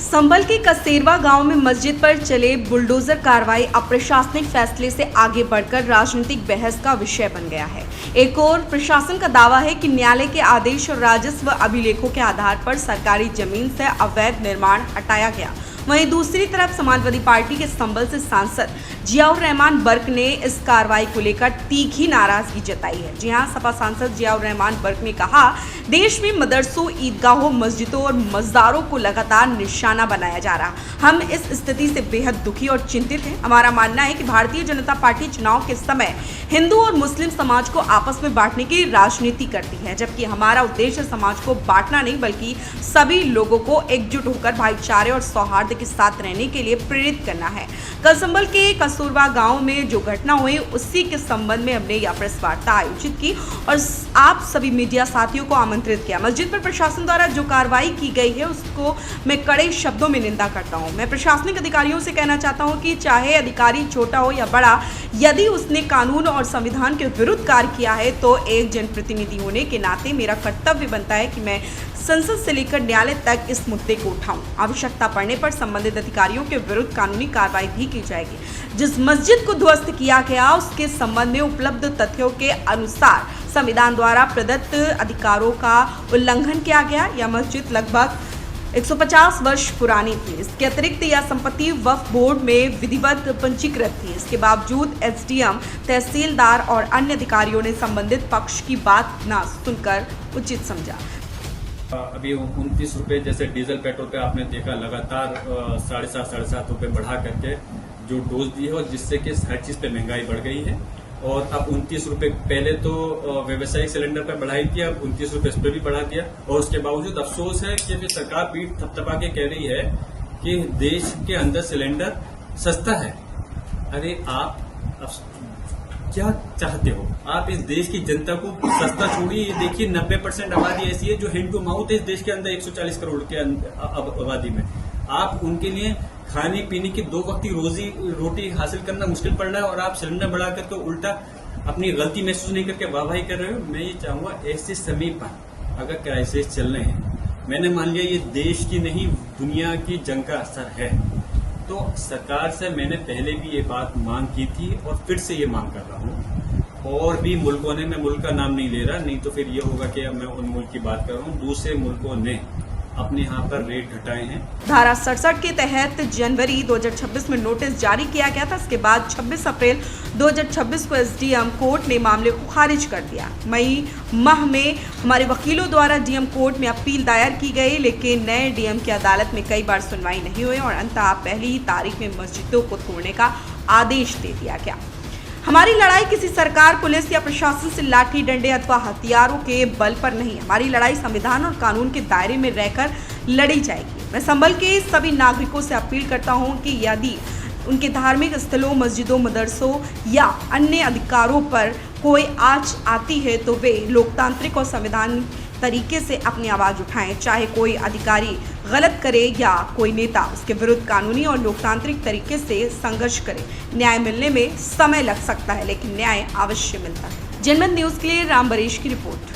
संभल के कसेरवा गांव में मस्जिद पर चले बुलडोजर कार्रवाई अप्रशासनिक फैसले से आगे बढ़कर राजनीतिक बहस का विषय बन गया है। एक और प्रशासन का दावा है कि न्यायालय के आदेश और राजस्व अभिलेखों के आधार पर सरकारी जमीन से अवैध निर्माण हटाया गया। वहीं दूसरी तरफ समाजवादी पार्टी के संभल से सांसद जियाउर रहमान बर्क ने इस कार्रवाई को लेकर तीखी नाराजगी जताई है। जी हां, सपा सांसद जियाउर रहमान बर्क ने कहा, देश में मदरसों, ईदगाहों, मस्जिदों और मज़ारों को लगातार निशाना बनाया जा रहा। हम इस स्थिति से बेहद दुखी और चिंतित हैं। हमारा मानना है कि भारतीय जनता पार्टी चुनाव के समय हिंदू और मुस्लिम समाज को आपस में बांटने की राजनीति करती है, जबकि हमारा उद्देश्य समाज को बांटना नहीं बल्कि सभी लोगों को एकजुट होकर भाईचारे और सौहार्द के साथ रहने के लिए प्रेरित करना है। कल संभल के कसूरवा गांव में जो घटना हुई उसी के संबंध में हमने यह प्रेस वार्ता आयोजित की और आप सभी मीडिया साथियों को आमंत्रित किया। मस्जिद पर प्रशासन द्वारा जो कार्रवाई की गई है उसको मैं कड़े शब्दों में निंदा करता हूं। मैं प्रशासनिक अधिकारियों से कहना चाहता हूं कि चाहे अधिकारी छोटा हो या बड़ा, यदि उसने कानून और संविधान के विरुद्ध कार्य किया है तो एक जनप्रतिनिधि होने के नाते मेरा कर्तव्य बनता है कि मैं संसद से लेकर न्यायालय तक इस मुद्दे को उठाऊं। आवश्यकता पड़ने पर संबंधित अधिकारियों के विरुद्ध कानूनी कार्रवाई भी की जाएगी। जिस मस्जिद को ध्वस्त किया गया उसके संबंध में उपलब्ध तथ्यों के अनुसार संविधान द्वारा प्रदत्त अधिकारों का उल्लंघन किया गया। यह मस्जिद लगभग 150 वर्ष पुरानी थी। इसके अतिरिक्त यह संपत्ति वक्फ बोर्ड में विधिवत पंजीकृत थी। इसके बावजूद एसडीएम, तहसीलदार और अन्य अधिकारियों ने संबंधित पक्ष की बात न सुनकर उचित समझा। अभी 29 रुपये जैसे डीजल पेट्रोल पे आपने देखा लगातार 7.5 रुपये बढ़ा करके जो डोज दी है और जिससे कि हर चीज पे महंगाई बढ़ गई है। और अब 29 रुपये पहले तो व्यावसायिक सिलेंडर पर बढ़ाई थी, अब 29 रुपये इस पर भी बढ़ा दिया। और उसके बावजूद अफसोस है कि फिर सरकार पीठ थपथपा के कह रही है कि देश के अंदर सिलेंडर सस्ता है। अरे आप क्या चाहते हो? आप इस देश की जनता को सस्ता छोड़िए। ये देखिए 90% आबादी ऐसी है जो हैंड टू माउथ है इस देश के अंदर 140 करोड़ के आबादी में। आप उनके लिए खाने पीने की 2 वक्त की रोटी हासिल करना मुश्किल पड़ रहा है और आप सिलेंडर बढ़ा करके उल्टा अपनी गलती महसूस नहीं करके वाहवाही कर रहे हो। मैं ये चाहूंगा ऐसे समय पर अगर क्राइसिस चल रहे हैं, मैंने मान लिया ये देश की नहीं दुनिया की जंग का असर है, तो सरकार से मैंने पहले भी ये बात मांग की थी और फिर से ये मांग कर रहा हूँ। और भी मुल्कों ने, मैं मुल्क का नाम नहीं ले रहा, नहीं तो फिर ये होगा कि मैं उन मुल्क की बात कर रहा हूँ, दूसरे मुल्कों ने अपने यहाँ पर रेट घटाए हैं। धारा 67 के तहत जनवरी 2026 में नोटिस जारी किया गया था। इसके बाद 26 अप्रैल 2026 को एसडीएम कोर्ट ने मामले को खारिज कर दिया। मई माह में हमारे वकीलों द्वारा डीएम कोर्ट में अपील दायर की गई, लेकिन नए डीएम की अदालत में कई बार सुनवाई नहीं हुई और अंततः पहली ही तारीख में मस्जिदों को तोड़ने का आदेश दे दिया गया। हमारी लड़ाई किसी सरकार, पुलिस या प्रशासन से लाठी डंडे अथवा हथियारों के बल पर नहीं। हमारी लड़ाई संविधान और कानून के दायरे में रहकर लड़ी जाएगी। मैं संभल के सभी नागरिकों से अपील करता हूं कि यदि उनके धार्मिक स्थलों, मस्जिदों, मदरसों या अन्य अधिकारों पर कोई आंच आती है तो वे लोकतांत्रिक और संवैधानिक तरीके से अपनी आवाज़ उठाएं। चाहे कोई अधिकारी गलत करे या कोई नेता उसके विरुद्ध कानूनी और लोकतांत्रिक तरीके से संघर्ष करे। न्याय मिलने में समय लग सकता है, लेकिन न्याय अवश्य मिलता है। जनमत न्यूज़ के लिए राम बरेश की रिपोर्ट।